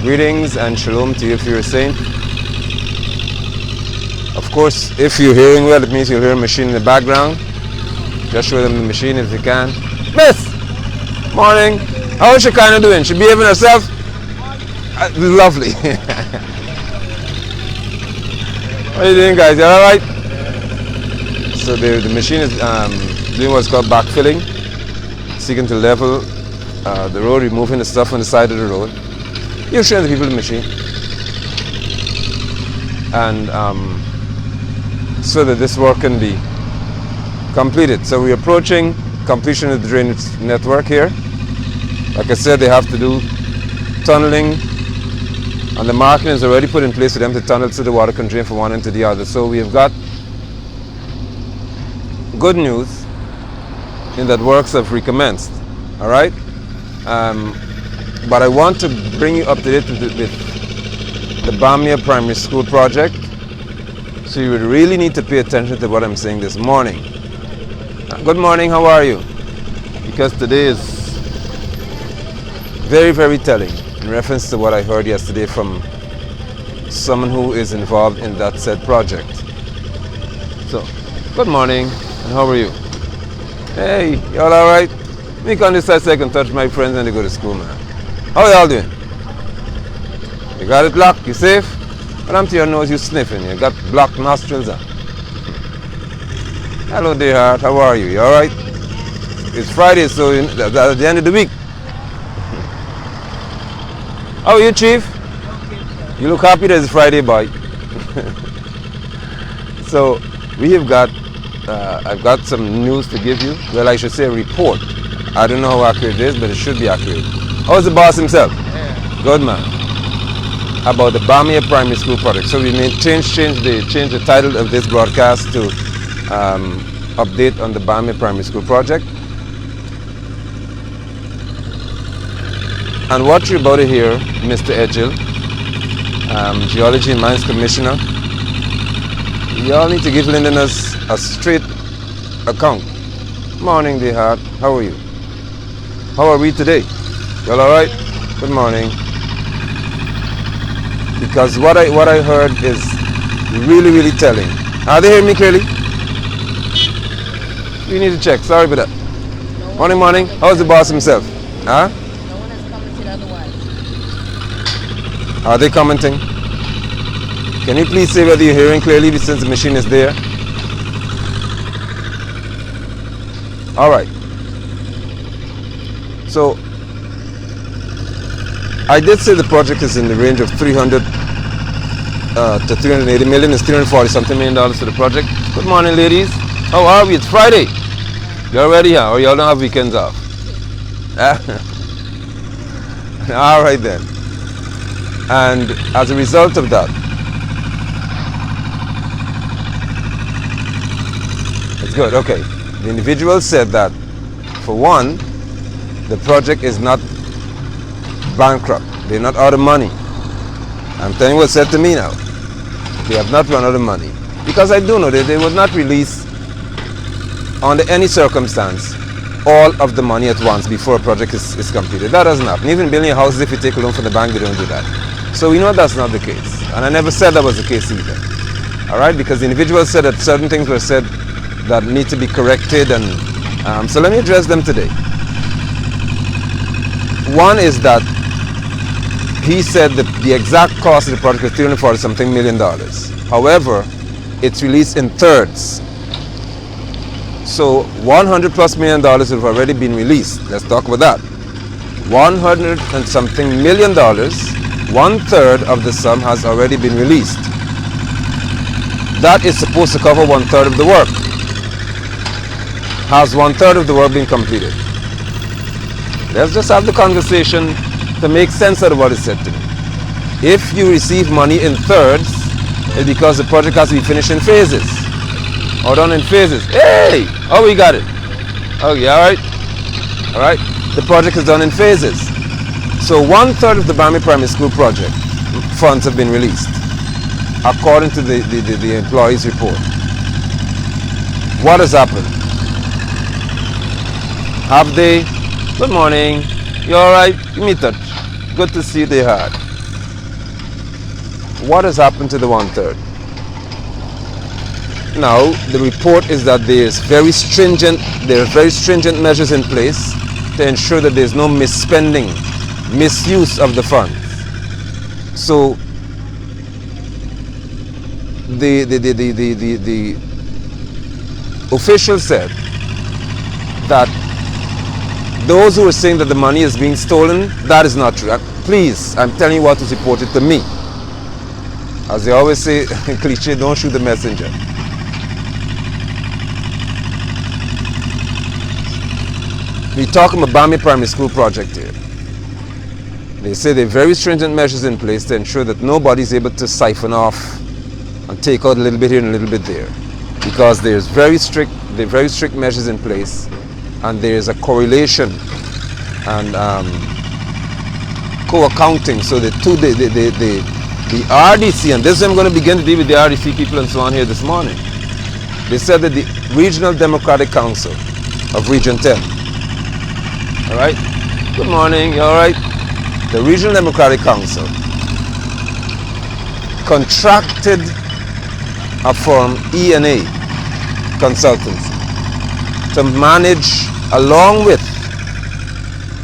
Greetings and shalom to you if you're a saint. Of course, if you're hearing well, it means you'll hear a machine in the background. Just show them the machine if you can. Miss! Morning. How is she kind of doing? She behaving herself? Lovely. What are you doing, guys? You alright? So the machine is doing what's called backfilling, seeking to level the road, removing the stuff on the side of the road. You're showing the people the machine. And so that this work can be completed. So we're approaching completion of the drainage network here. Like I said, they have to do tunneling, and the marking is already put in place for them to tunnel so the water can drain from one end to the other. So we have got good news in that works have recommenced. All right, but I want to bring you up to date with the Bamia Primary School project. So you would really need to pay attention to what I'm saying this morning. Good morning, how are you? Because today is very, very telling in reference to what I heard yesterday from someone who is involved in that said project. So, good morning, and how are you? Hey, y'all alright? Let me come this side so I can touch my friends and they go to school, man. How y'all doing? You got it locked? You safe? But I'm to your nose, you sniffing. You got blocked nostrils on. Hello, dear heart. How are you? You alright? It's Friday, so that's at the end of the week. How are you, Chief? You look happy that it's Friday, boy. So, we have got, I've got some news to give you. Well, I should say a report. I don't know how accurate it is, but it should be accurate. How's the boss himself? Yeah. Good, man. About the Bamia Primary School project. So we changed the title of this broadcast to update on the Bamia Primary School project. And what you're about to hear, Mr. Edgil, Geology and Mines Commissioner, you all need to give Londoners a straight account. Morning, dear heart. How are you? How are we today? You all alright? Good morning. Because what I heard is really, really telling. Are they hearing me clearly? You need to check. Sorry about that. Morning, morning. How's the boss himself? Huh? Are they commenting? Can you please say whether you're hearing clearly since the machine is there? Alright. So, I did say the project is in the range of 300 to 380 million. It's 340 something million dollars for the project. Good morning, ladies. How are we? It's Friday. Y'all ready, huh? Or y'all don't have weekends off? Alright then. And as a result of that, it's good, okay. The individual said that, for one, the project is not bankrupt. They're not out of money. I'm telling you what's said to me now. They have not run out of money. Because I do know that they would not release, under any circumstance, all of the money at once before a project is completed. That doesn't happen. Even building houses, if you take a loan from the bank, they don't do that. So we know that's not the case. And I never said that was the case either. Alright, because the individual said that certain things were said that need to be corrected, and so let me address them today. One is that he said that the exact cost of the project was $340 something million. However, it's released in thirds. So $100 plus million have already been released. Let's talk about that. $100 and something million, 1/3 of the sum has already been released. That is supposed to cover 1/3 of the work. Has 1/3 of the work been completed? Let's just have the conversation to make sense out of what is said to me. If you receive money in thirds, it's because the project has to be finished in phases. Or done in phases. Hey! Oh, we got it. Okay, alright. Alright. The project is done in phases. So 1/3 of the Bamia Primary School project funds have been released, according to the employees' report. What has happened? Have they? Good morning. You alright? Give me a touch. Good to see you, dear heart. what has happened to the 1/3? Now, the report is that there are very stringent measures in place to ensure that there's no misspending, misuse of the funds. So, the official said that those who are saying that the money is being stolen, that is not true. Please, I'm telling you what was reported to me. As they always say, cliche, don't shoot the messenger. We're talking about Bamia Primary School project here. They say there are very stringent measures in place to ensure that nobody's able to siphon off and take out a little bit here and a little bit there, because there are very strict measures in place, and there is a correlation and co-accounting. So the RDC, and this is I'm going to begin to deal with the RDC people and so on here this morning. They said that the Regional Democratic Council of Region 10. All right. Good morning. You all right? The Regional Democratic Council contracted a firm, E&A Consultancy, to manage, along with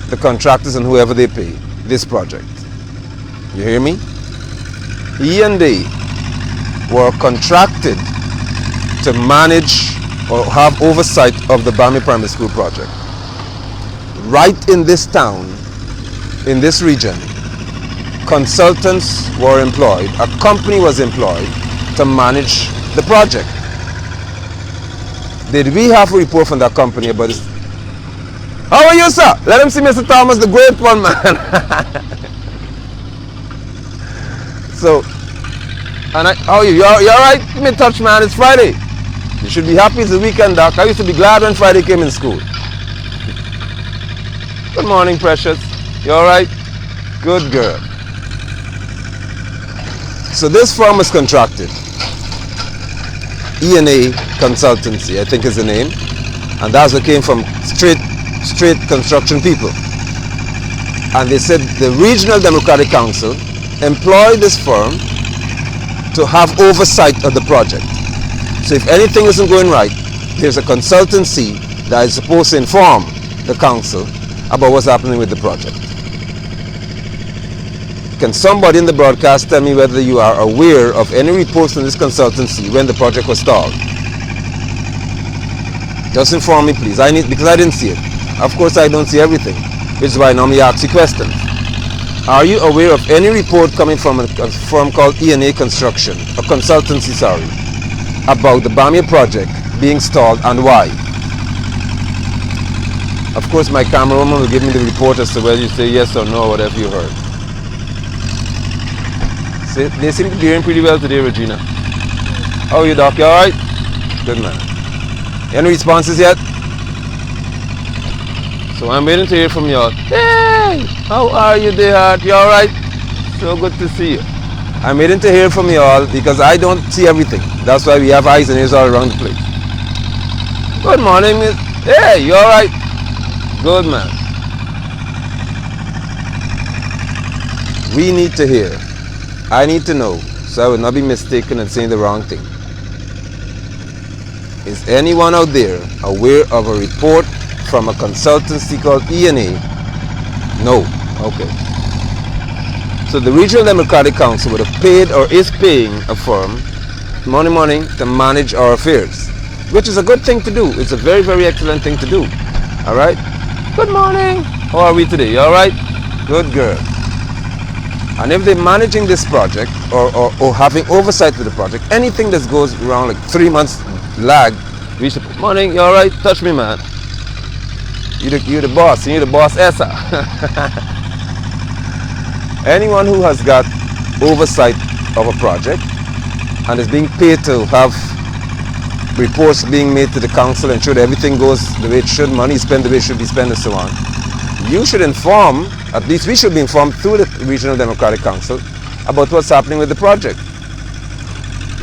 the contractors and whoever they pay, this project. You hear me? E&A were contracted to manage or have oversight of the Bamia Primary School project. Right in this town, in this region, consultants were employed, a company was employed to manage the project. Did we have a report from that company about this? How are you, sir? Let him see Mr. Thomas, the great one, man. So, and how are you? You all right? Give me a touch, man. It's Friday. You should be happy it's the weekend, Doc. I used to be glad when Friday came in school. Good morning, precious. You all right? Good girl. So this firm was contracted. E&A Consultancy, I think is the name. And that's what came from straight construction people. And they said the Regional Democratic Council employed this firm to have oversight of the project. So if anything isn't going right, there's a consultancy that is supposed to inform the council about what's happening with the project. Can somebody in the broadcast tell me whether you are aware of any reports from this consultancy when the project was stalled? Just inform me, please. Because I didn't see it. Of course, I don't see everything, which is why I normally ask you questions. Are you aware of any report coming from a firm called E&A Construction, a consultancy, sorry, about the Bamia project being stalled and why? Of course, my cameraman will give me the report as to whether you say yes or no, whatever you heard. See, they seem to be doing pretty well today, Regina. How are you, Doc? You alright? Good, man. Any responses yet? So I'm waiting to hear from y'all. Hey! How are you, dear? You alright? So good to see you. I'm waiting to hear from y'all because I don't see everything. That's why we have eyes and ears all around the place. Good morning, Miss. Hey, you alright? Good, man. We need to hear. I need to know, so I would not be mistaken and saying the wrong thing. Is anyone out there aware of a report from a consultancy called E&A? No. Okay. So the Regional Democratic Council would have paid or is paying a firm money to manage our affairs, which is a good thing to do. It's a very, very excellent thing to do. All right? Good morning. How are we today? You all right? Good girl. And if they're managing this project or having oversight of the project, anything that goes around like 3 months lag, we should put morning, you all right? Touch me, man. You're the boss. You're the boss, Essa. Anyone who has got oversight of a project and is being paid to have reports being made to the council, ensure that everything goes the way it should, money is spent the way it should be spent, and so on. You should inform, at least we should be informed through the Regional Democratic Council about what's happening with the project.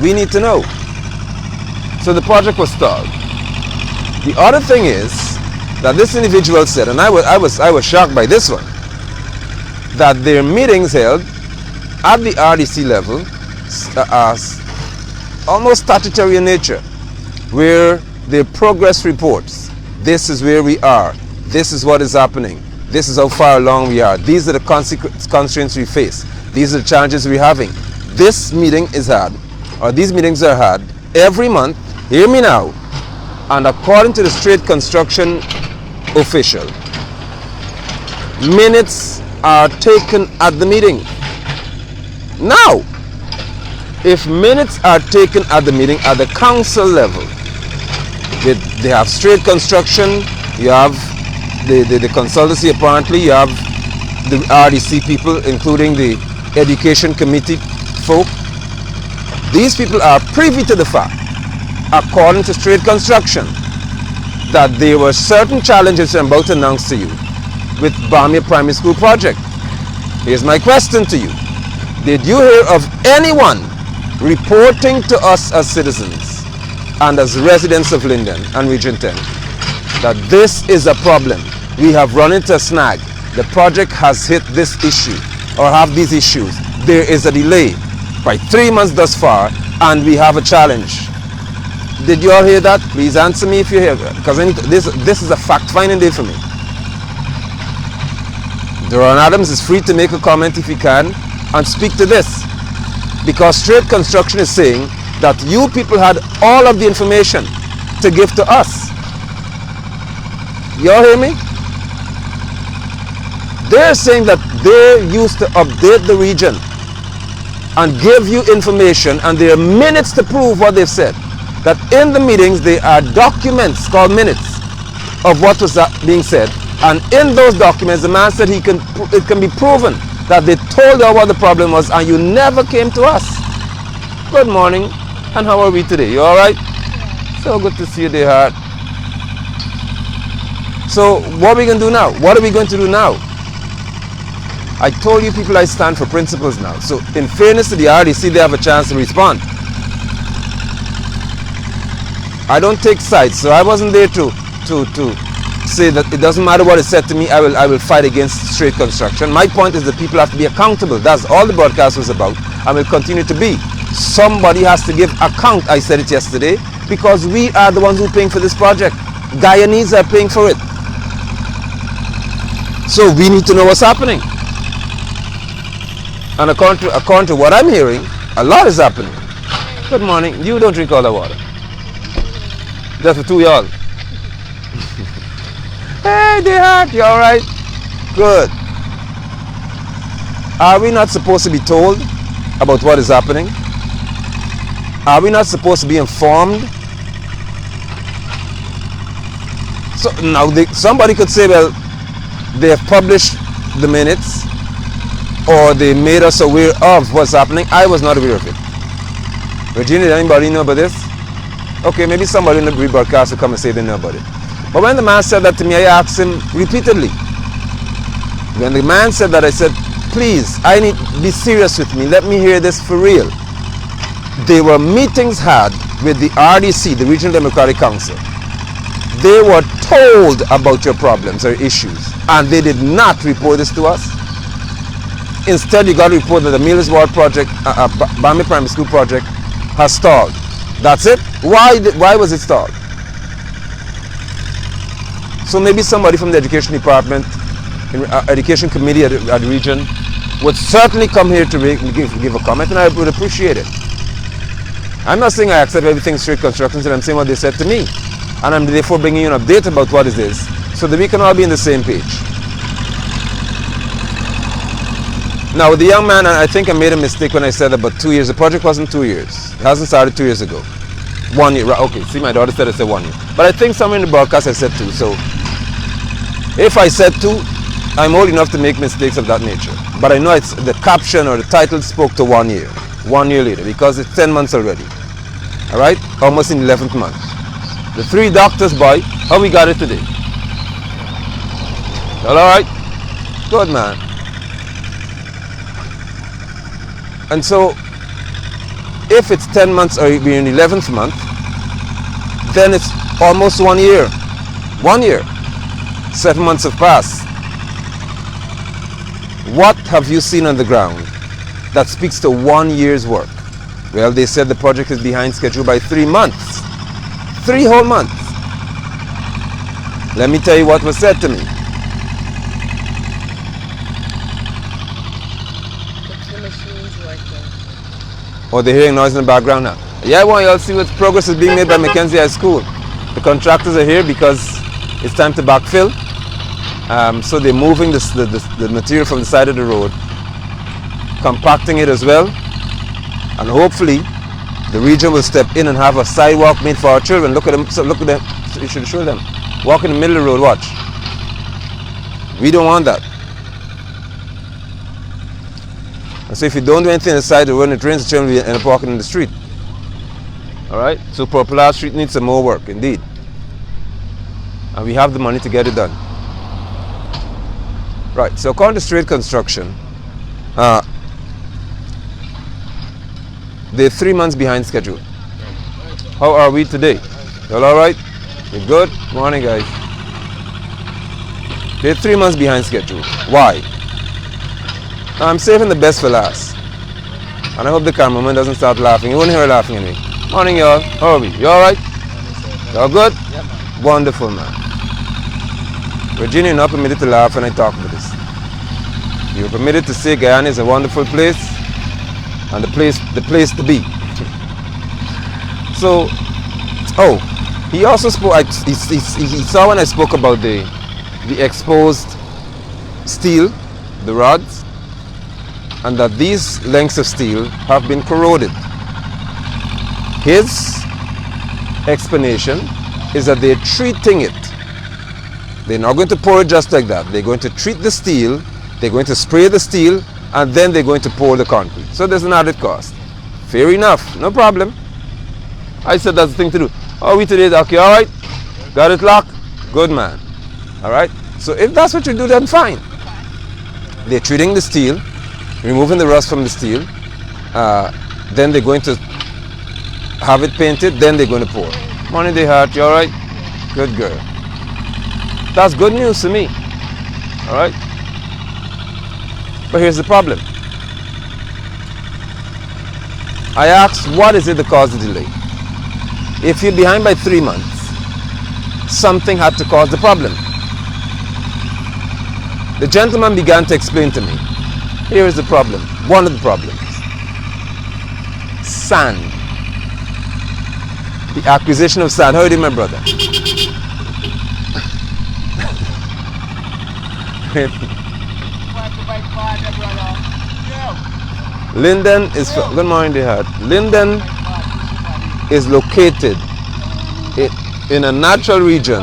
We need to know. So the project was stalled. The other thing is that this individual said, and I was shocked by this one, that their meetings held at the RDC level almost statutory in nature, where the progress reports. This is where we are. This is what is happening. This is how far along we are. These are the constraints we face. These are the challenges we're having. This meeting is had, or these meetings are had every month. Hear me now. And according to the Strait Construction official, minutes are taken at the meeting. Now, if minutes are taken at the meeting at the council level, they have Strait Construction, you have the consultancy apparently, you have the RDC people, including the education committee folk. These people are privy to the fact, according to Strait Construction, that there were certain challenges I'm about to announce to you with Bamia Primary School project. Here's my question to you. Did you hear of anyone reporting to us as citizens and as residents of Linden and Region 10 that this is a problem? We have run into a snag. The project has hit this issue or have these issues. There is a delay by 3 months thus far and we have a challenge. Did you all hear that? Please answer me if you hear that, because this is a fact-finding day for me. Duran Adams is free to make a comment if he can and speak to this, because Strait Construction is saying that you people had all of the information to give to us. You all hear me? They're saying that they used to update the region and give you information, and there are minutes to prove what they've said. That in the meetings there are documents called minutes of what was being said, and in those documents the man said it can be proven that they told you what the problem was and you never came to us. Good morning, and how are we today? You alright? So good to see you there, heart. So what are we going to do now? What are we going to do now? I told you people I stand for principles now. So in fairness to the RDC, they have a chance to respond. I don't take sides, so I wasn't there to say that it doesn't matter what is said to me, I will fight against Strait Construction. My point is that people have to be accountable. That's all the broadcast was about and will continue to be. Somebody has to give account, I said it yesterday, because we are the ones who are paying for this project. Guyanese are paying for it. So we need to know what's happening. And according to what I'm hearing, a lot is happening. Good morning. You don't drink all the water. Just for two y'all. Hey, dear heart, you alright? Good. Are we not supposed to be told about what is happening? Are we not supposed to be informed? So now somebody could say, well, they have published the minutes or they made us aware of what's happening. I was not aware of it. Virginia, did anybody know about this? Okay, maybe somebody in the rebroadcast will come and say they know about it. But when the man said that to me, I asked him repeatedly. When the man said that, I said, please, I need to be serious with me. Let me hear this for real. There were meetings had with the RDC, the Regional Democratic Council. They were told about your problems or issues, and they did not report this to us. Instead, you got to report that the Millers Ward project, Bamia Primary School project, has stalled. That's it. Why was it stalled? So maybe somebody from the education department, education committee at the region, would certainly come here to give a comment, and I would appreciate it. I'm not saying I accept everything Strait Construction said. I'm saying what they said to me, and I'm therefore bringing you an update about what it is, so that we can all be on the same page. Now, with the young man, I think I made a mistake when I said about 2 years. The project wasn't 2 years. It hasn't started 2 years ago. 1 year. Okay, see, my daughter said I said 1 year. But I think somewhere in the broadcast I said 2. So if I said 2, I'm old enough to make mistakes of that nature. But I know it's the caption or the title spoke to 1 year. 1 year later, because it's 10 months already. All right? Almost in the 11th month. The 3 doctors, boy, how we got it today? All right? Good, man. And so, if it's 10 months or we're in the 11th month, then it's almost 1 year. 1 year. 7 months have passed. What have you seen on the ground that speaks to 1 year's work? Well, they said the project is behind schedule by 3 months. 3 whole months. Let me tell you what was said to me. The machines working. Oh, they're hearing noise in the background now. Yeah, I want you all to see what progress is being made by Mackenzie High School. The contractors are here because it's time to backfill. So they're moving the material from the side of the road, compacting it as well, and hopefully the region will step in and have a sidewalk made for our children. Look at them. So look at them. So you should show them. Walk in the middle of the road. Watch. We don't want that. And so if you don't do anything inside the road when it rains, the children will end up walking in the street. All right. So Popular Street needs some more work, indeed. And we have the money to get it done. Right. So according to Straight Construction, they're 3 months behind schedule. How are we today? You all right? You good? Morning, guys. They're 3 months behind schedule. Why? I'm saving the best for last. And I hope the cameraman doesn't start laughing. You won't hear her laughing anyway. Morning, y'all. How are we? You all right? Y'all good? Yeah, man. Wonderful, man. Virginia, you're not permitted to laugh when I talk about this. You're permitted to say Guyana is a wonderful place and the place to be. So, he also spoke. He saw when I spoke about the exposed steel, the rods, and that these lengths of steel have been corroded. His explanation is that they're treating it. They're not going to pour it just like that. They're going to treat the steel, they're going to spray the steel, and then they're going to pour the concrete. So there's an added cost. Fair enough, no problem. I said that's the thing to do. Oh, we today, okay, all right? Got it locked? Good, man. All right? So if that's what you do, then fine. They're treating the steel, removing the rust from the steel, then they're going to have it painted, then they're going to pour. Morning, day heart, you all right? Good girl. That's good news to me. All right? But here's the problem. I asked, what is it that caused the delay? If you're behind by 3 months, something had to cause the problem. The gentleman began to explain to me, here is the problem, one of the problems. Sand. The acquisition of sand. How are you doing, my brother? Linden is, good morning, dear heart. Linden is located in a natural region.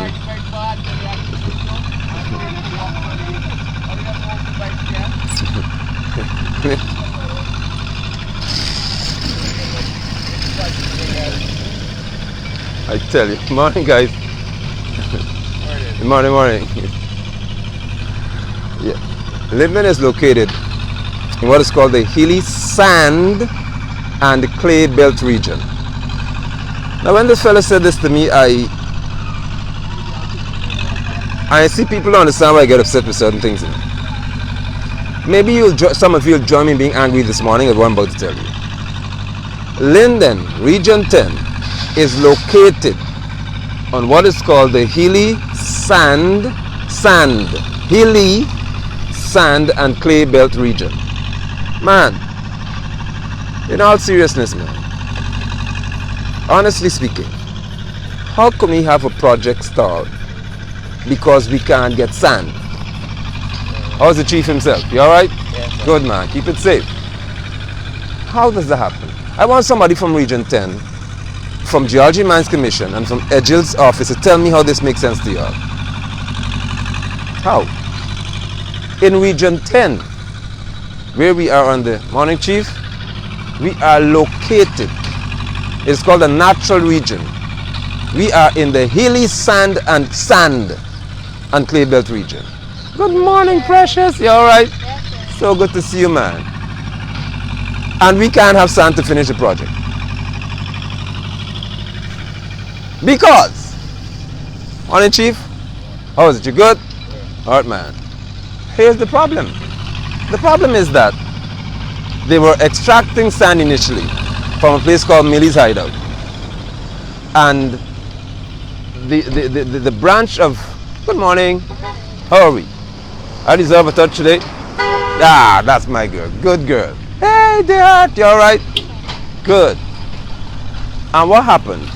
I tell you, morning, guys. Morning, morning. Yeah, Linden is located in what is called the hilly sand and clay belt region. Now, when this fellow said this to me, I see people don't understand why I get upset with certain things. Maybe some of you will join me in being angry this morning at what I'm about to tell you. Linden, Region 10, is located on what is called the hilly hilly sand and clay belt region. Man, in all seriousness, man, honestly speaking, how can we have a project stalled because we can't get sand? How's the chief himself? You all right? Yes, good, man. Keep it safe. How does that happen? I want somebody from Region 10, from Geology and Mines Commission, and from Edgill's office to tell me how this makes sense to y'all. How? In Region 10, where we are on the morning, chief, we are located. It's called a natural region. We are in the hilly sand and clay belt region. Good morning, precious. You all right? Yes, so good to see you, man. And we can't have sand to finish the project. Because, morning, chief. How is it? You good? All right, man. Here's the problem. The problem is that they were extracting sand initially from a place called Millie's Hideout. And the branch of, good morning, how are we? I deserve a touch today. Ah, that's my girl, good girl. Hey, dear, you all right? Good. And what happened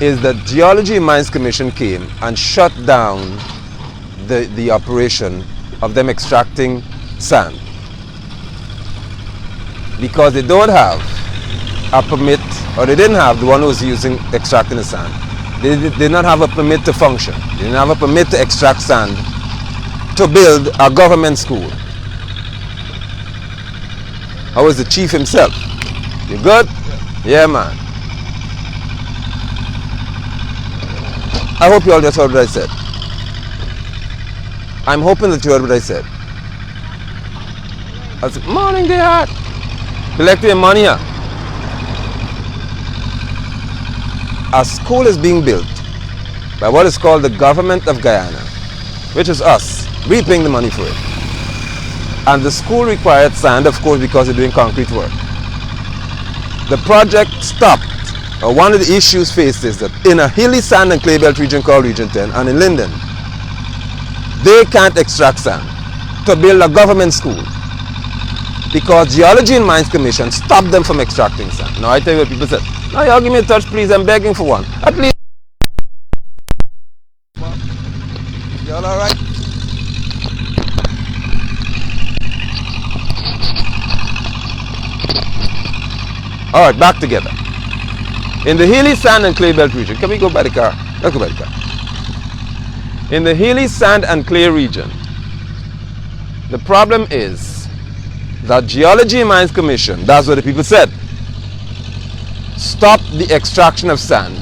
is that Geology and Mines Commission came and shut down the operation of them extracting sand, because they don't have a permit, or they didn't have, the one who was extracting the sand, they did not have a permit to function. They didn't have a permit to extract sand to build a government school. How was the chief himself? You good? Yeah, man. I hope you all just heard what I said. I'm hoping that you heard what I said. I said, morning, dear. Collecting your money here. A school is being built by what is called the government of Guyana, which is us, reaping the money for it. And the school required sand, of course, because they're doing concrete work. The project stopped. One of the issues faced is that in a hilly sand and clay belt region called Region 10 and in Linden, they can't extract sand to build a government school because Geology and Mines Commission stopped them from extracting sand. Now I tell you what people said, now y'all give me a touch please, I'm begging for one. At least. Y'all alright? Alright, back together. In the hilly sand and clay belt region, can we go by the car? Let's go by the car. In the hilly sand and clay region, the problem is that Geology and Mines Commission, that's what the people said, stopped the extraction of sand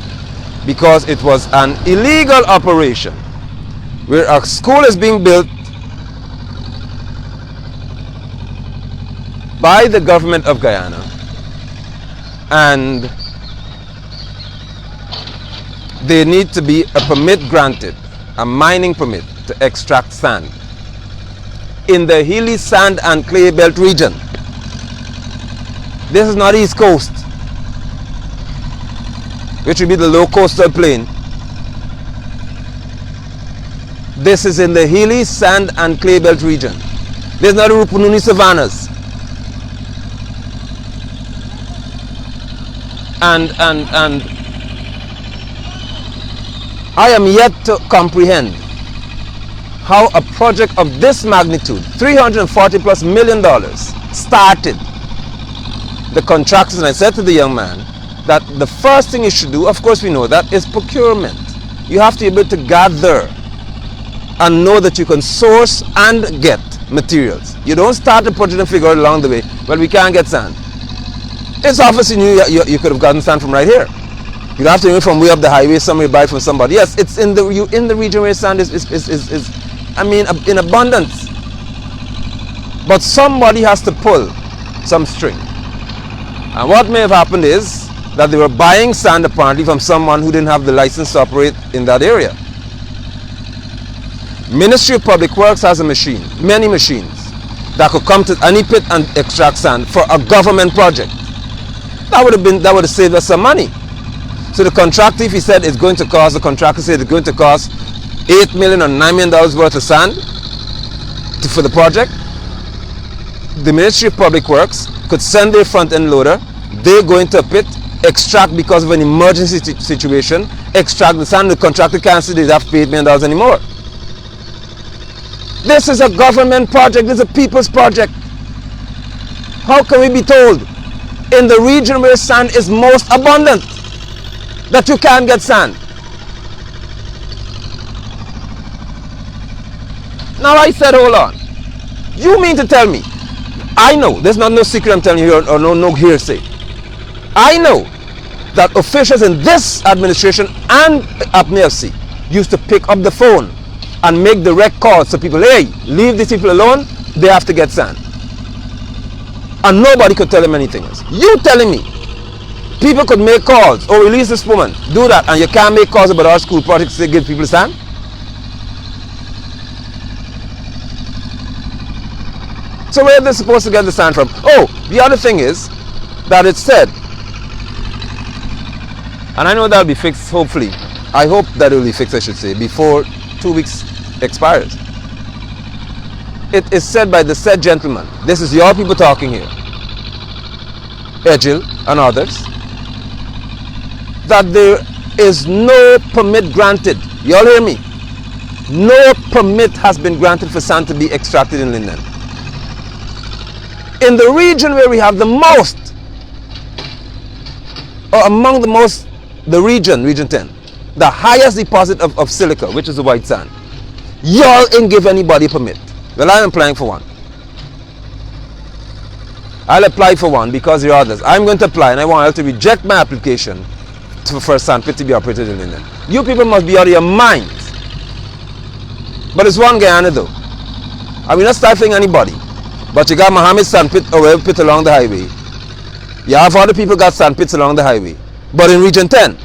because it was an illegal operation where a school is being built by the government of Guyana, and there need to be a permit granted, a mining permit to extract sand in the hilly sand and clay belt region. This is not East Coast, which would be the low coastal plain. This is in the hilly sand and clay belt region. This is not the Rupununi savannas. And I am yet to comprehend how a project of this magnitude, $340+ million, started. The contractors, and I said to the young man that the first thing you should do, of course we know that, is procurement. You have to be able to gather and know that you can source and get materials. You don't start the project and figure out along the way, well, we can't get sand. It's obvious you could have gotten sand from right here. You'd have to go from way up the highway, somewhere buy from somebody. Yes, it's in the region where sand is in abundance. But somebody has to pull some string. And what may have happened is that they were buying sand apparently from someone who didn't have the license to operate in that area. Ministry of Public Works has a machine, many machines, that could come to any pit and extract sand for a government project. That would have saved us some money. So the contractor, if he said it's going to cost, the contractor said it's going to cost $8 million or $9 million worth of sand for the project, the Ministry of Public Works could send their front-end loader, they go into a pit, extract because of an emergency situation, extract the sand, the contractor can't say they have to pay $8 million anymore. This is a government project, this is a people's project. How can we be told in the region where sand is most abundant that you can't get sand? Now I said, hold on. You mean to tell me, I know, there's not no secret I'm telling you here, or no hearsay. I know that officials in this administration and APMEFC used to pick up the phone and make direct calls to people, hey, leave these people alone, they have to get sand. And nobody could tell them anything else. You telling me people could make calls, or release this woman, do that, and you can't make calls about our school projects to give people sand? So where are they supposed to get the sand from? Oh, the other thing is, that it said, and I know that will be fixed, hopefully. I hope that it will be fixed, I should say, before 2 weeks expires. It is said by the said gentleman, this is your people talking here, Ejil and others, that there is no permit granted. You all hear me? No permit has been granted for sand to be extracted in Linden. In the region where we have the most, or among the most, the region 10, the highest deposit of silica, which is the white sand, y'all ain't give anybody a permit. Well, I'm applying for one. I'll apply for one because there are others. I'm going to apply, and I want y'all to reject my application for a sand pit to be operated in Linden. You people must be out of your minds. But it's one Guyana though. And we're not stifling anybody. But you got Mohammed sand pit or whatever pit along the highway. You have other people got sand pits along the highway. But in region 10,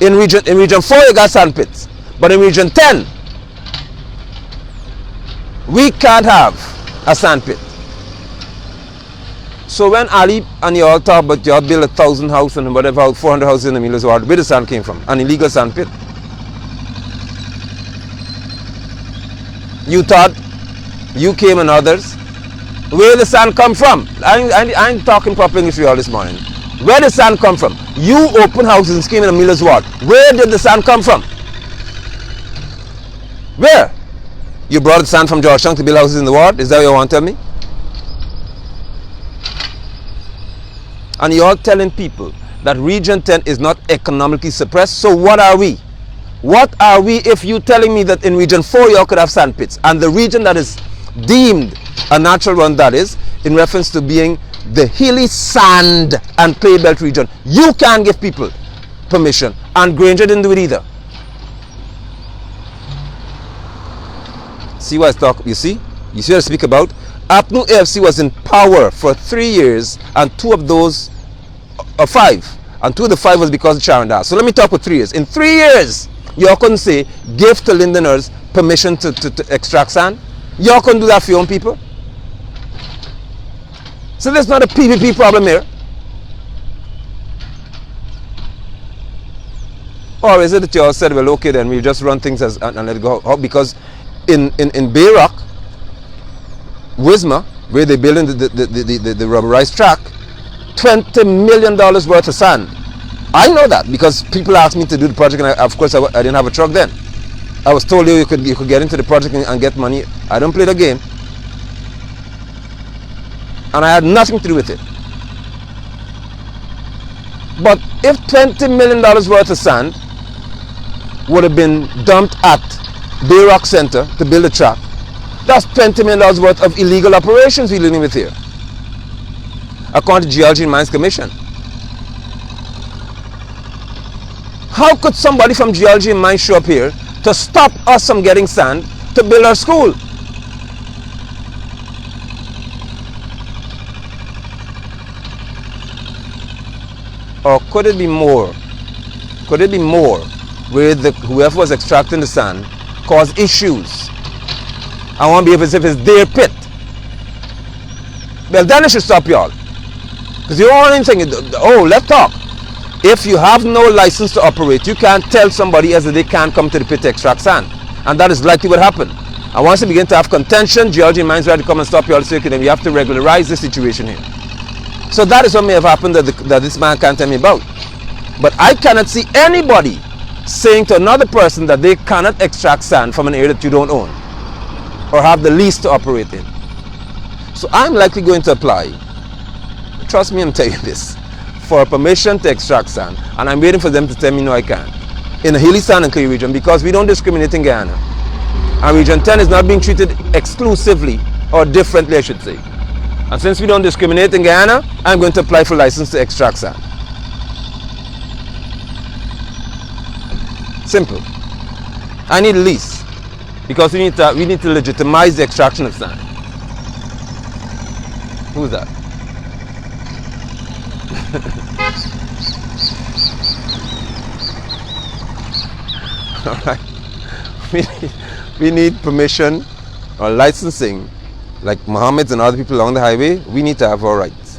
in region 4 you got sand pits. But in region 10, we can't have a sand pit. So when Ali and you all talk about you all build 1,000 houses and whatever, 400 houses in the Milas Ward, where the sand came from? An illegal sand pit. You thought, you came and others, where the sand come from? I ain't talking proper English for you all this morning. Where did the sand come from? You open houses and came in the Miller's Ward. Where did the sand come from? Where? You brought the sand from Georgetown to build houses in the ward? Is that what you want to tell me? And you're telling people that region 10 is not economically suppressed. So what are we? What are we if you telling me that in region 4 you could have sand pits, and the region that is deemed a natural one, that is in reference to being the hilly sand and clay belt region, you can't give people permission, and Granger didn't do it either. See what I talk? You see what I speak about? APNU AFC was in power for 3 years, and 2 of those, or 5, and 2 of the 5 was because of Charanda. So let me talk for 3 years. In 3 years, y'all couldn't say, give to Lindeners permission to extract sand. Y'all couldn't do that for your own people. So there's not a PPP problem here. Or is it that y'all said, well, okay, then we'll just run things and let it go? Because in Bayrock, Wisma, where they're building the rubberized track, $20 million worth of sand. I know that because people asked me to do the project, and of course I didn't have a truck then. I was told you could get into the project and get money. I don't play the game, and I had nothing to do with it. But if $20 million worth of sand would have been dumped at Bayrock Center to build a track, that's $20 million worth of illegal operations we're dealing with here, according to Geology and Mines Commission. How could somebody from Geology and Mines show up here to stop us from getting sand to build our school? Or could it be more? Could it be more where whoever was extracting the sand caused issues? I want to be as if it's their pit. Well, then it should stop y'all. Because you don't want anything. Oh, let's talk. If you have no license to operate, you can't tell somebody else that they can't come to the pit to extract sand. And that is likely what happened. And once you begin to have contention, Geology and Mines ready to come and stop you all circuit, and we have to regularize the situation here. So that is what may have happened that this man can't tell me about. But I cannot see anybody saying to another person that they cannot extract sand from an area that you don't own or have the lease to operate in. So I'm likely going to apply, trust me, I'm telling you this, for permission to extract sand, and I'm waiting for them to tell me no, I can't, in the hilly sand and clay region, because we don't discriminate in Guyana, and region 10 is not being treated exclusively or differently, I should say. And since we don't discriminate in Guyana, I'm going to apply for license to extract sand. Simple. I need a lease because we need to legitimize the extraction of sand. Who's that? All right. We need permission or licensing, like Mohammed's and other people along the highway. We need to have our rights.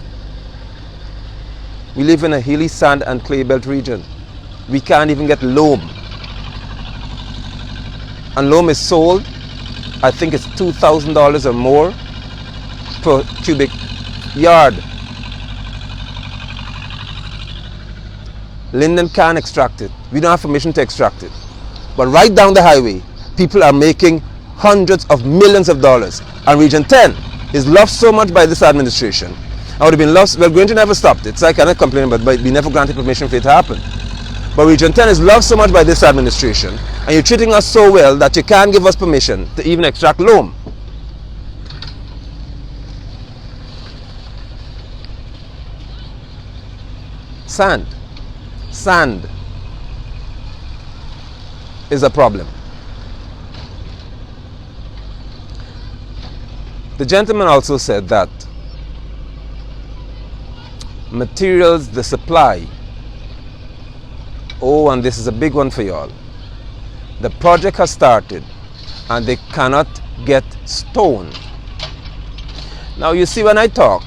We live in a hilly sand and clay belt region. We can't even get loam. And loam is sold, I think it's $2,000 or more per cubic yard. Linden can't extract it. We don't have permission to extract it. But right down the highway, people are making hundreds of millions of dollars. And Region 10 is loved so much by this administration. I would have been loved, well, Grange never stopped it, so I cannot complain, but we never granted permission for it to happen. But Region 10 is loved so much by this administration, and you're treating us so well that you can't give us permission to even extract loam. Sand is a problem. The gentleman also said that materials, the supply, oh, and this is a big one for y'all. The project has started and they cannot get stone. Now you see, when I talk,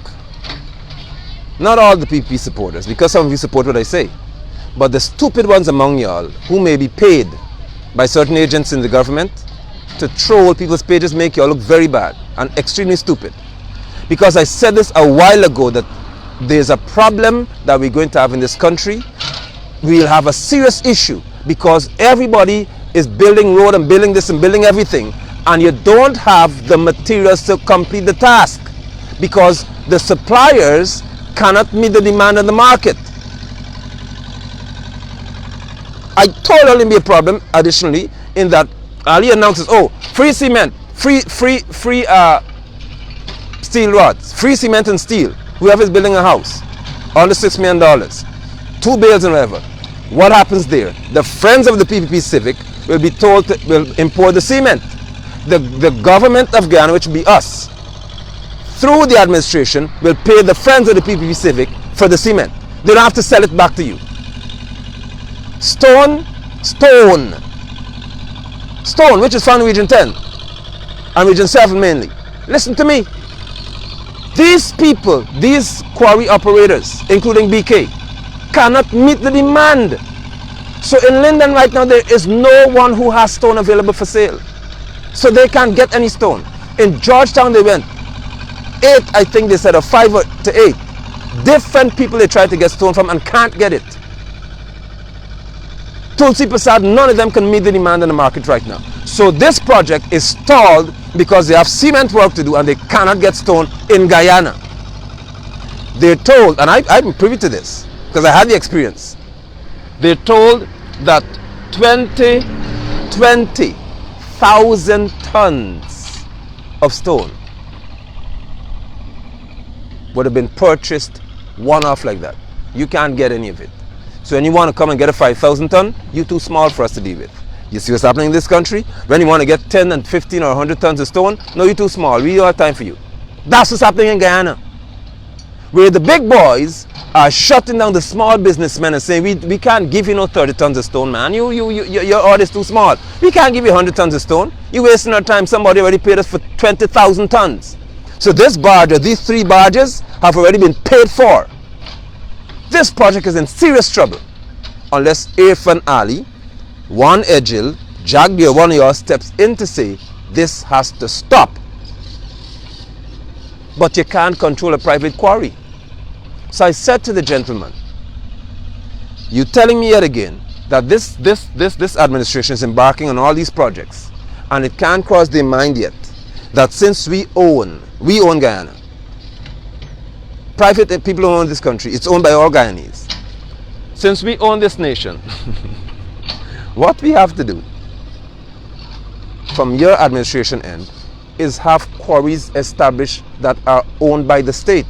not all the PP supporters, because some of you support what I say, but the stupid ones among y'all who may be paid by certain agents in the government to troll people's pages, make y'all look very bad and extremely stupid. Because I said this a while ago that there's a problem that we're going to have in this country. We'll have a serious issue because everybody is building road and building this and building everything, and you don't have the materials to complete the task because the suppliers cannot meet the demand in the market. I told it'll be a problem additionally in that Ali announces, oh, free cement, free steel rods, free cement and steel. Whoever is building a house under $6 million, 2 bales and whatever. What happens there? The friends of the PPP Civic will be told to will import the cement. The government of Guyana, which will be us, through the administration, will pay the friends of the PPP Civic for the cement. They don't have to sell it back to you. Stone, which is found in Region 10 and Region 7 mainly. Listen to me. These people, these quarry operators, including BK, cannot meet the demand. So in Linden right now, there is no one who has stone available for sale. So they can't get any stone. In Georgetown, they went 8, I think they said, or 5 to 8 different people they tried to get stone from and can't get it. Tulsi Prasad, none of them can meet the demand in the market right now. So this project is stalled because they have cement work to do and they cannot get stone in Guyana. They're told, and I'm privy to this because I had the experience, they're told that 20,000 tons of stone would have been purchased one-off like that. You can't get any of it. So when you want to come and get a 5,000 ton, you're too small for us to deal with. You see what's happening in this country? When you want to get 10 and 15 or 100 tons of stone, no, you're too small. We don't have time for you. That's what's happening in Guyana, where the big boys are shutting down the small businessmen and saying, we can't give you no 30 tons of stone, man. Your order is too small. We can't give you 100 tons of stone. You're wasting our time. Somebody already paid us for 20,000 tons. So this barge, or these 3 barges, have already been paid for. This project is in serious trouble unless Irfan Ali, Juan Ejil, Jack Deere, one of y'all steps in to say this has to stop. But you can't control a private quarry. So I said to the gentleman, you telling me yet again that this administration is embarking on all these projects and it can't cross their mind yet that since we own Guyana. Private people who own this country, it's owned by all Guyanese. Since we own this nation, what we have to do from your administration end is have quarries established that are owned by the state.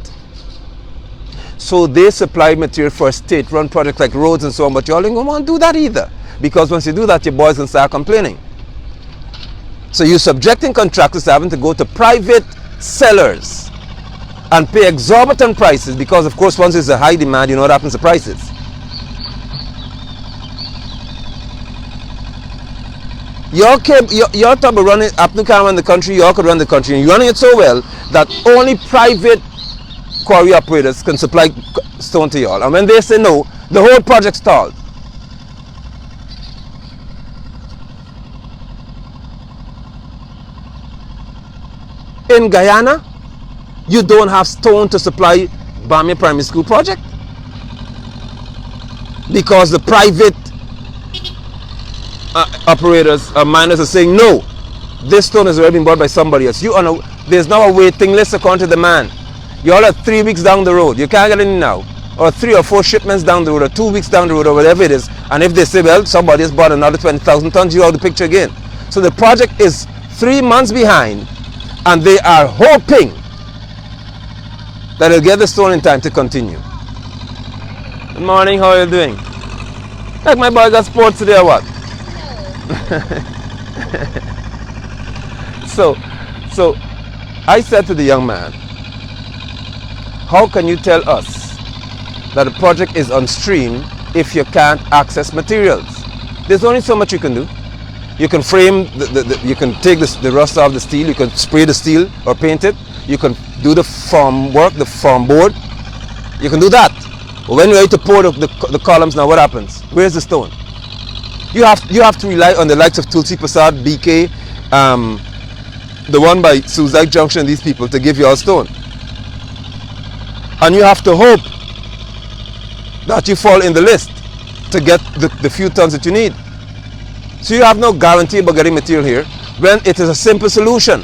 So they supply material for state-run projects like roads and so on, but y'all ain't gonna want to do that either. Because once you do that, your boys can start complaining. So you're subjecting contractors to having to go to private sellers and pay exorbitant prices because, of course, once there's a high demand, you know what happens to prices. Y'all talk about running Apnu can run the country, y'all could run the country, and you're running it so well that only private quarry operators can supply stone to y'all. And when they say no, the whole project stalled. In Guyana, you don't have stone to supply Bamia Primary School project because the private operators or miners are saying no. This stone has already been bought by somebody else. There's now a waiting list according to the man. You all are 3 weeks down the road. You can't get in now. Or 3 or 4 shipments down the road, or 2 weeks down the road, or whatever it is. And if they say, well, somebody has bought another 20,000 tons, you're out of the picture again. So the project is 3 months behind, and they are hoping that they'll get the stone in time to continue. Good morning, how are you doing? Like my boy got sports today or what? So I said to the young man, how can you tell us that a project is on stream if you can't access materials? There's only so much you can do. You can frame, you can take the rust off the steel, you can spray the steel or paint it, you can do the form work, the form board, you can do that. But when you're ready to pour the columns now, what happens? Where's the stone? You have to rely on the likes of Tulsi Prasad, BK, the one by Suzak Junction, these people to give you all stone. And you have to hope that you fall in the list to get the few tons that you need. So you have no guarantee about getting material here when it is a simple solution.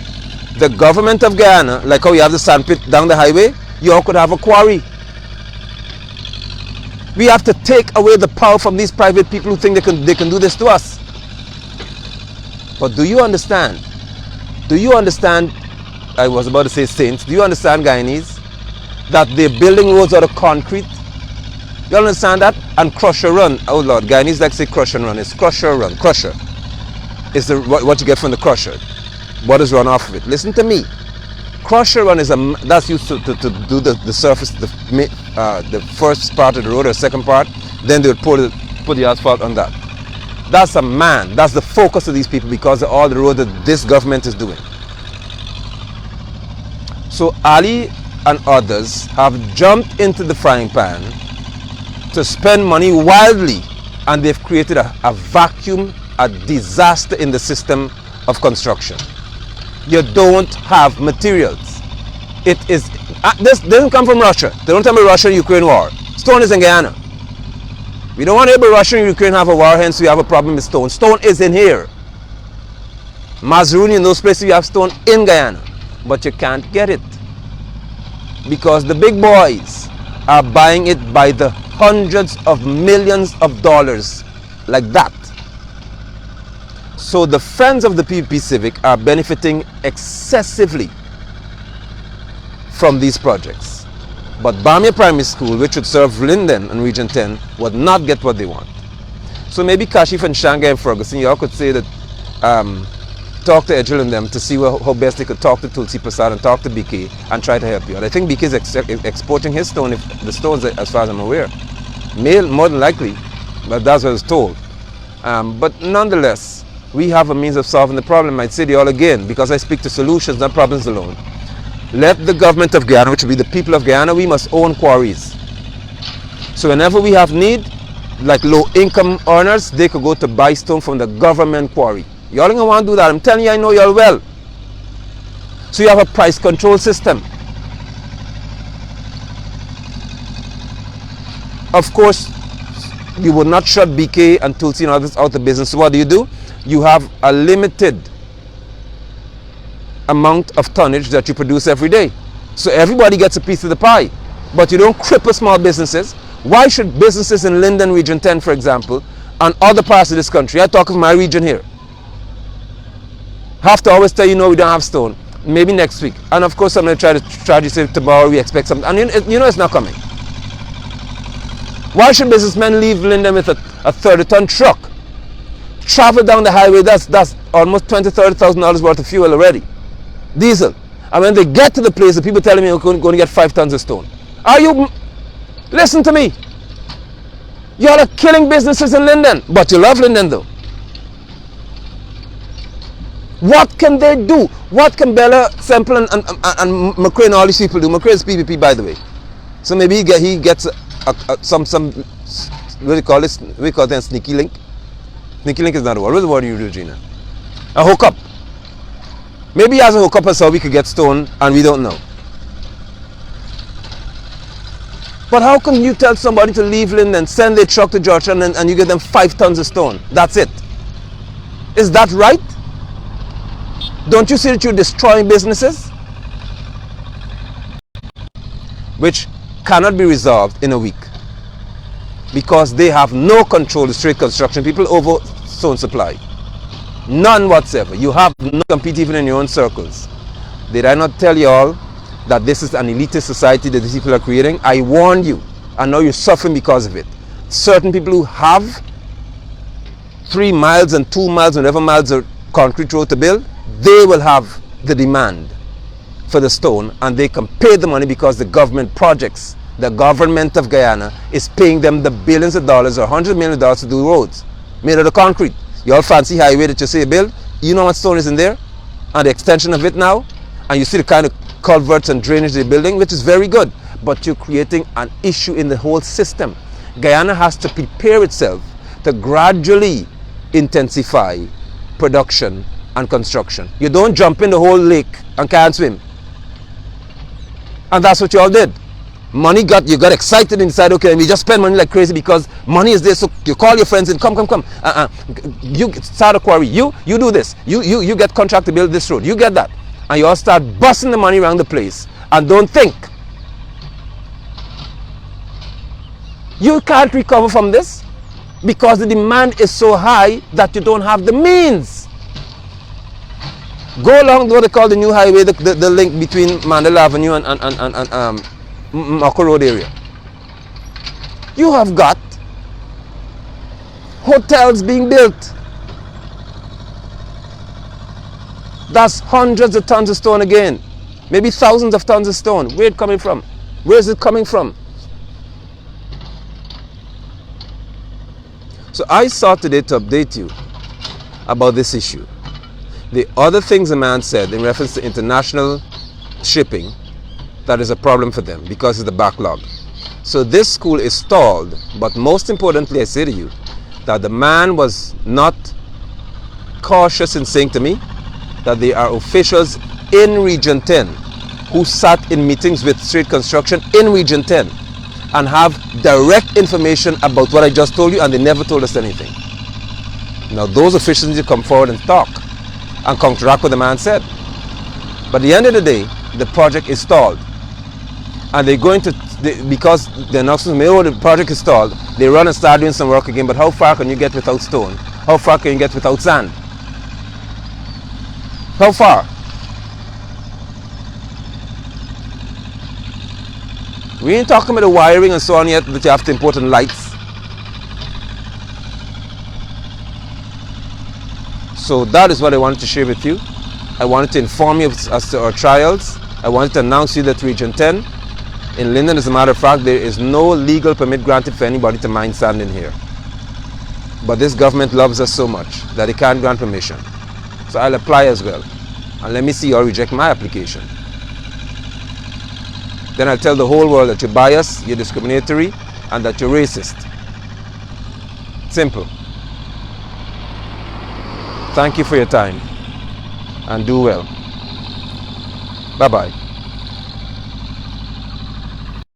The government of Guyana, like how you have the sandpit down the highway, you all could have a quarry. We have to take away the power from these private people who think they can do this to us. But do you understand? Do you understand, I was about to say saints, do you understand, Guyanese, that they're building roads out of concrete? You understand that? And crusher run. Oh Lord, Guyanese like to say crush and run. It's crusher run. Crusher is what you get from the crusher. What is run off of it? Listen to me. Crusher run is that's used to do the surface, the first part of the road or second part. Then they would put the asphalt on that. That's a man. That's the focus of these people because of all the road that this government is doing. So Ali and others have jumped into the frying pan to spend money wildly, and they've created a vacuum, a disaster in the system of construction. You don't have materials. This doesn't come from Russia. They don't tell me Russia-Ukraine war. Stone is in Guyana. We don't want to hear about Russia and Ukraine have a war, hence we have a problem with stone. Stone is in here. Mazaruni and those places you have stone in Guyana, but you can't get it because the big boys are buying it by the hundreds of millions of dollars like that. So the friends of the PPP Civic are benefiting excessively from these projects. But Bamia Primary School, which would serve Linden and Region 10, would not get what they want. So maybe Kashif and Shanghai and Ferguson, y'all could say that, talk to Edgel and them to see how best they could talk to Tulsi Prasad and talk to BK and try to help you. And I think BK is exporting his stone, the stones as far as I'm aware. More than likely, but that's what I was told. But nonetheless, we have a means of solving the problem. I'd say to you all again, because I speak to solutions, not problems alone. Let the government of Guyana, which will be the people of Guyana, we must own quarries. So whenever we have need, like low-income earners, they could go to buy stone from the government quarry. Y'all ain't gonna want to do that. I'm telling you, I know y'all well. So you have a price control system. Of course, you would not shut BK and Tulsi and others out of business. So what do? You have a limited amount of tonnage that you produce every day. So everybody gets a piece of the pie. But you don't cripple small businesses. Why should businesses in Linden Region 10, for example, and other parts of this country, I talk of my region here, have to always tell you, no, we don't have stone. Maybe next week. And of course, I'm going to try to say tomorrow we expect something. And you know it's not coming. Why should businessmen leave Linden with a 30-ton truck? Travel down the highway, that's almost $20,000-$30,000 worth of fuel already. Diesel. And when they get to the place, the people telling me we're going to get 5 tons of stone. Listen to me. Y'all are killing businesses in Linden. But you love Linden though. What can they do? What can Bella, Semple, and McCray and all these people do? McCray is PPP, by the way. So maybe he gets some what do you call this? We call them sneaky link. Sneaky link is not a word. What's the word you do, Gina? A hookup. Maybe he has a hookup as how we could get stone and we don't know. But how can you tell somebody to leave Lynn and send their truck to Georgetown and you get them 5 tons of stone? That's it. Is that right? Don't you see that you're destroying businesses? Which cannot be resolved in a week. Because they have no control, the straight construction people, over stone supply. None whatsoever. You have no compete even in your own circles. Did I not tell you all that this is an elitist society that these people are creating? I warned you, and now you're suffering because of it. Certain people who have 3 miles and 2 miles, whatever miles of concrete road to build, they will have the demand for the stone, and they can pay the money because the government projects, the government of Guyana is paying them the billions of dollars or hundreds of millions of dollars to do roads made out of concrete. You all fancy highway that you say build, you know what stone is in there and the extension of it now, and you see the kind of culverts and drainage they're building, which is very good, but you're creating an issue in the whole system. Guyana has to prepare itself to gradually intensify production and construction. You don't jump in the whole lake and can't swim. And that's what you all did. You got excited and decided, okay, we just spend money like crazy because money is there. So you call your friends and come. You start a quarry. You do this. You get contract to build this road. You get that. And you all start busting the money around the place and don't think. You can't recover from this because the demand is so high that you don't have the means. Go along what they call the new highway, the link between Mandela Avenue and Mako Road area. You have got hotels being built. That's hundreds of tons of stone again. Maybe thousands of tons of stone. Where is it coming from? Where is it coming from? So I sought today to update you about this issue. The other things the man said in reference to international shipping, that is a problem for them because of the backlog. So this school is stalled, but most importantly I say to you that the man was not cautious in saying to me that there are officials in Region 10 who sat in meetings with Straight Construction in Region 10 and have direct information about what I just told you, and they never told us anything. Now those officials need to come forward and talk and counteract what the man said. But at the end of the day, the project is stalled. And they're going to, because the announcement, oh, the project is stalled, they run and start doing some work again. But how far can you get without stone? How far can you get without sand? How far? We ain't talking about the wiring and so on yet, that you have to import and lights. So that is what I wanted to share with you. I wanted to inform you as to our trials. I wanted to announce to you that Region 10 in Linden, as a matter of fact, there is no legal permit granted for anybody to mine sand in here. But this government loves us so much that it can't grant permission. So I'll apply as well. And let me see you all reject my application. Then I'll tell the whole world that you're biased, you're discriminatory, and that you're racist. Simple. Thank you for your time. And do well. Bye-bye.